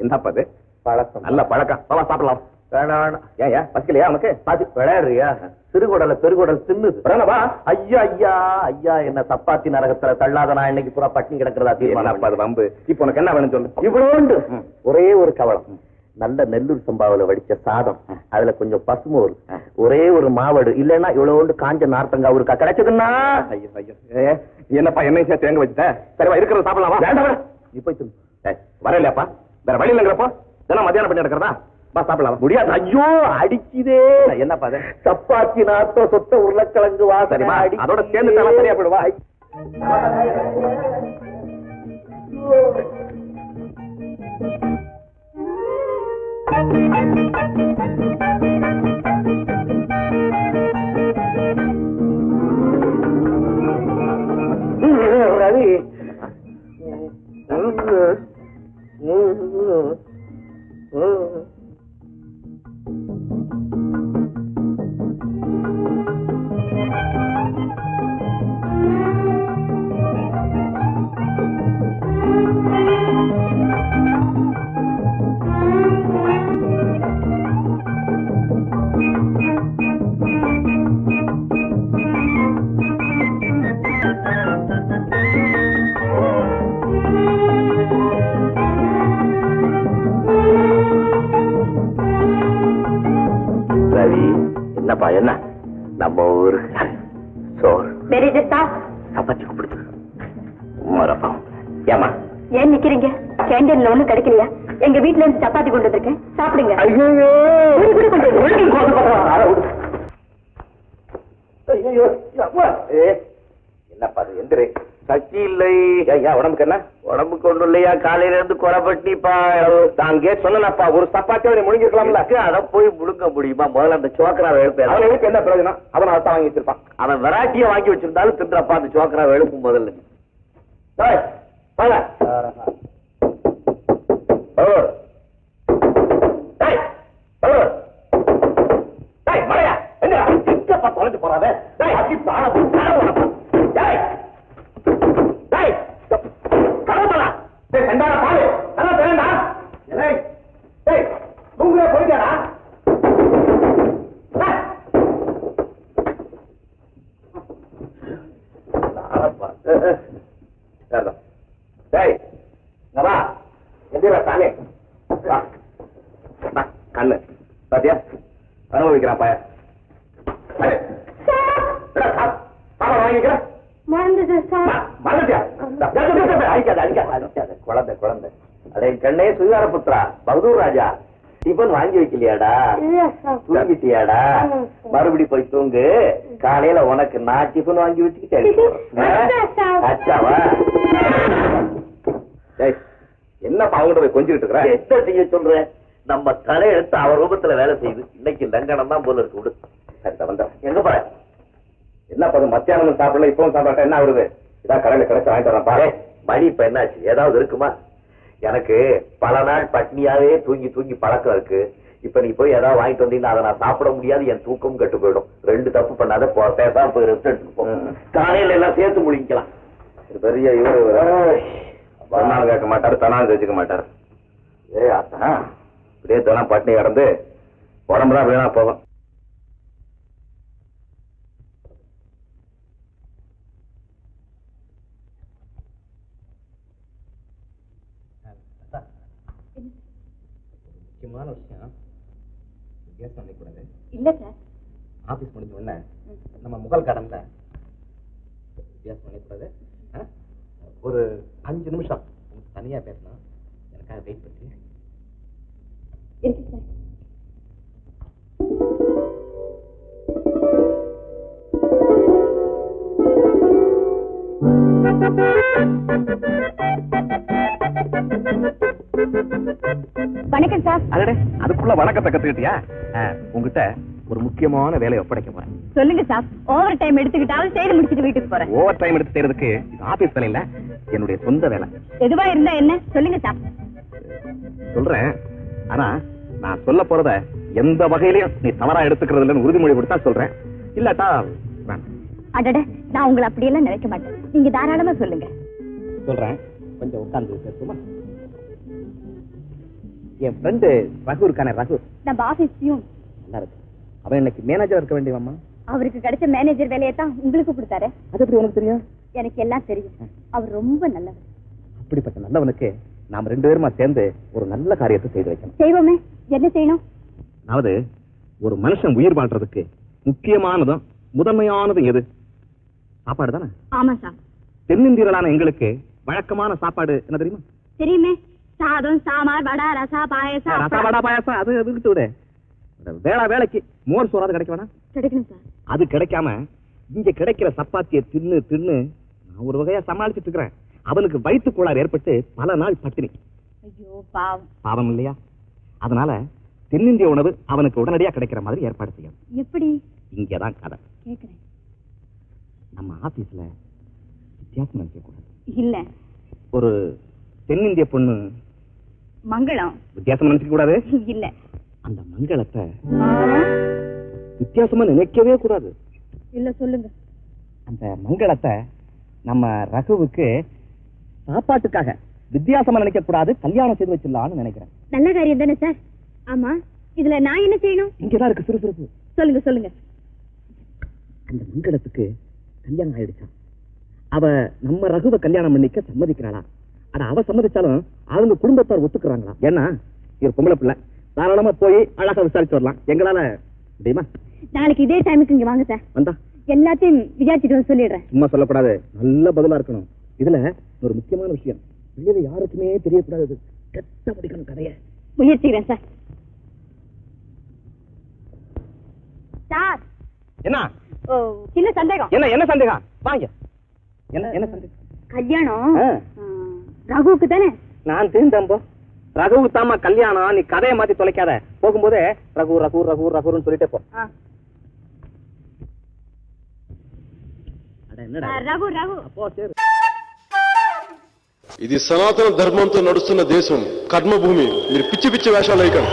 என்னப்பா அது? பழக்கம், நல்ல பழக்கம். சாப்பிடலாம். வேணாம். ஏன் பசிக்கலையா உனக்கு? பாத்து விளையாடுறியா? சிறுகுடல பெருகுடல் தின்னுது. ஐயா ஐயா ஐயா, என்ன சப்பாத்தி நரகத்துல தள்ளாத நான் இன்னைக்கு பூரா பட்டினி கிடக்கிறதா தீர்மானம். அது வம்பு. இப்ப உனக்கு என்ன வேணும் சொல்லு. இவ்வளோண்டு ஒரே ஒரு கவலம், நல்ல நெல்லூர் சம்பாவில வடிச்ச சாதம், அதுல கொஞ்சம் பசுமோர், ஒரே ஒரு மாவடு, இல்லன்னா இவ்வளவு காஞ்ச நார்த்தங்கா ஒரு கிடைச்சதுன்னா. என்னப்பா என்ன தேங்க வச்சுட்ட? சரிவா இருக்கிறத சாப்பிடலாமா? வேண்டாம், நீ போய் வர இல்லையாப்பா? வேற வழி இல்லைங்கிறப்போ தினம் மத்தியானம் பண்ணி நடக்கிறதா? சாப்பிடலாம். முடியாது. ஐயோ அடிக்குதே. என்னப்பா சப்பாத்தி நாத்தம் சொத்த உருளைக்கிழங்கு வா. சரிமா, அதோட சேர்ந்து தலை சரியா போயிடுவா. ரவி என்னப்பா என்ன நம்ம ஊரு சோறு சப்பாத்தி கூப்பிடுது. ஏமா ஏன் நிக்கிறீங்க? கேண்டீன்ல ஒண்ணும் கிடைக்கலையா? எங்க வீட்டுல இருந்து சப்பாத்தி கொண்டு வந்திருக்கேன், சாப்பிடுங்க. என்னப்பா அது? எந்திரி. சக்தி இல்லை. ஐயா உடம்புக்கு என்ன? உடம்புக்கு ஒண்ணும் இல்லையா? காலையில இருந்து குறைபட்டிப்பா. அங்கே சொன்னப்பா ஒரு சப்பாத்தி முடிஞ்சிருக்கலாம்ல. அதை போய் முழுங்க முடியுமா? முதல்ல அந்த சோக்கராவை எழுப்பேன். அவன் எழுப்பு என்ன பிரயோஜனம்? அவன் அதான் வாங்கி வச்சிருப்பான். அவன் வெரைட்டியா வாங்கி வச்சிருந்தாலும் தின்றப்பா அந்த சோக்கராவை எழுப்பும் முதல்ல. தொலைஞ்சு போறாத. கண்ணு பாத்தியா அனுபவிக்கிறான் பையன். குழந்தை குழந்தை அடே கண்ணே சுகார புத்திரா பகதூர் ராஜா, டிபன் வாங்கி வைக்கலையாடா? தூங்கிட்டியாடா? மறுபடி போய் தூங்கு. காலையில உனக்கு நான் டிபன் வாங்கி வச்சுக்கிட்டேன். அச்சாவா? என்னப்பா அவங்ககிட்ட போய் கொஞ்சிட்டு இருக்கிற? என்ன செய்ய சொல்றேன்? நம்ம தலையெடுத்து அவர் ரூபத்துல வேலை செய்யுது. இன்னைக்கு லங்கனம் தான் போல இருக்கு. விடு எங்க போற? என்ன பண்ணு? மத்தியானம் சாப்பிடல, இப்பவும் சாப்பிட்டா என்ன வருது? இதான் கடையில கிடைச்ச வாங்கிட்டு வரேன் பாரு. மணி இப்ப என்னாச்சு? ஏதாவது இருக்குமா? எனக்கு பல நாள் பட்னியாவே தூங்கி தூங்கி பழக்கம் இருக்கு. இப்ப நீ போய் ஏதாவது வாங்கிட்டு வந்தீங்கன்னா அதை நான் சாப்பிட முடியாது, என் தூக்கம் கெட்டு போயிடும். ரெண்டு தப்பு பண்ணாத பேசாம போய் ரெஸ்ட் எடுத்துட்டு போ. காலையில எல்லாம் சேர்த்து முடிக்கலாம். பெரிய இவரு கேட்க மாட்டாரு, தனாலும் தெரிஞ்சுக்க மாட்டாரு. அத்தா இப்படியே தனா பட்னி கிடந்து உடம்புதான் வீணா போகும். முக்கியமான விஷயம் கேஸ் பண்ணிக்கூடாது. இல்ல சார், ஆபீஸ் முடிஞ்ச உடனே நம்ம முகல் கடன்ல கேஸ் பண்ணிக்கூடாது. ஒரு 5 நிமிஷம் தனியா பேசணும். எனக்காக வெயிட் பண்ணி இருக்கு சார். வணக்கம் சார். அடடே, அதுக்குள்ள வணக்கத்தை கத்துக்கிட்டியா? உங்ககிட்ட ஒரு முக்கியமான வேலையை ஒப்படைக்க போறேன். சொல்லுங்க சார். ஓவர் டைம் எடுத்துக்கிட்டாலும் செய்து முடிச்சிட்டு வீட்டுக்கு போறேன். ஓவர் டைம் எடுத்து செய்யறதுக்கு இது ஆபீஸ் வேலை இல்ல, என்னுடைய சொந்த வேலை. எதுவா இருந்தா என்ன சொல்லுங்க சார். சொல்றேன், ஆனா நான் சொல்ல போறத எந்த வகையிலையும் நீ தவறா எடுத்துக்கிறது இல்லைன்னு உறுதிமொழி கொடுத்தா சொல்றேன், இல்லாட்டா அடட, நான் உங்களை அப்படியெல்லாம் நினைக்க மாட்டேன். நீங்க தாராளமா சொல்லுங்க. சொல்றேன், கொஞ்சம் உட்கார்ந்து பேசுமா? என் ஃப்ரெண்டு ரகு இருக்கானே, ரகு நம்ம ஆபீஸ் பியூன். நல்லா இருக்கு. அவன் இன்னைக்கு மேனேஜர் இருக்க வேண்டியவம்மா. அவருக்கு கிடைச்ச மேனேஜர் வேலையை தான் உங்களுக்கு கொடுத்தாரு. அது எப்படி உனக்கு தெரியும்? எனக்கு எல்லாம் தெரியும். அவர் ரொம்ப நல்லவர். அப்படிப்பட்ட நல்லவனுக்கு நாம 2 பேருமா சேர்ந்து ஒரு நல்ல காரியத்தை செய்து வைக்கணும். செய்வோமே. என்ன செய்யணும்? அதாவது ஒரு மனுஷன் உயிர் வாழ்றதுக்கு முக்கியமானதும் முதன்மையானதும் எது? சாப்பாடு தானே. ஆமா சார். தென்னிந்தியர்களான எங்களுக்கு வழக்கமான சாப்பாடு என்ன தெரியுமா? தெரியுமே. சாதம், சாம்பார், வடை, ரசா, பாயசம். ரசா, வடை, பாயாசம் அது விட்டு விடு. வேலைக்கு மோர் சோறாது கிடைக்க வேணாம்? கிடைக்கணும் சார். அது கிடைக்காம இங்க கிடைக்கிற சப்பாத்தியை தின்னு தின்னு நான் ஒரு வகையா சமாளிச்சுட்டு இருக்கிறேன். அவனுக்கு வயிற்று கோளாறு ஏற்பட்டு பல நாள் பட்டினி. ஐயோ பாவம். பாவம் இல்லையா? அதனால தென்னிந்திய உணவு அவனுக்கு உடனடியா கிடைக்கிற மாதிரி ஏற்பாடு செய்யணும். எப்படி? இங்கதான் கதை. கேக்குறேன். நம்ம ஆபீஸ்ல வித்தியாசம் நினைக்க கூடாது. இல்ல. ஒரு தென்னிந்திய பொண்ணு மங்களம். வித்தியாசம் நினைக்க கூடாது. இல்ல. அந்த மங்களத்தை வித்தியாசமா நினைக்கவே கூடாது. இல்ல, சொல்லுங்க. அந்த மங்களத்தை நம்ம ரகுவுக்கு சாப்பாட்டுக்காக வித்தியாசமா நினைக்க கூடாது, கல்யாணம் செய்து வச்சிடலாம்னு நினைக்கிறேன். நல்ல காரியம் தானே சார். ஆமா, இதுல நான் என்ன செய்யணும்? இங்கதான் இருக்கு சுறுசுறுப்பு. சொல்லுங்க சொல்லுங்க. அந்த மங்களத்துக்கு கல்யாணம் ஆயிடுச்சா? அவ நம்ம ரகுவை கல்யாணம் பண்ணிக்க சம்மதிக்கிறாளா? ஆனா அவ சம்மதிச்சாலும் அவங்க குடும்பத்தார் ஒத்துக்கிறாங்களா? ஏன்னா இவர் பொம்பளை பிள்ளை, தாராளமா போய் அழகா விசாரிச்சு வரலாம். எங்களால முடியுமா? நாளைக்கு இதே டைமுக்கு இங்க வாங்க சார். வந்தா எல்லாத்தையும் விசாரிச்சுட்டு வந்து சொல்லிடுறேன். சும்மா சொல்லக்கூடாது, நல்ல பதிலா இருக்கணும். இதுல ஒரு முக்கியமான விஷயம், வெளியில யாருக்குமே தெரியக்கூடாது. கெட்ட முடிக்கணும் கதையை. முயற்சிக்கிறேன் சார். சார். என்ன? ஓ, சின்ன சந்தேகம். என்ன சந்தேகம்? வாங்க. என்ன சந்தேகம்? கல்யாணம் ரகுவுக்கு தானே? நான் தெரிந்தம்போ ரகுவு தாமா கல்யாணம். நீ கதையை மாத்தி தொலைக்காத. போகும்போதே ரகு ரகு ரகு ரகுன்னு சொல்லிட்டே போ. రఘు రఘు ఇది సనాతన ధర్మంతో నడుస్తున్న దేశం, కర్మభూమి. మీరు పిచ్చి పిచ్చి వేషాలు వేయకండి.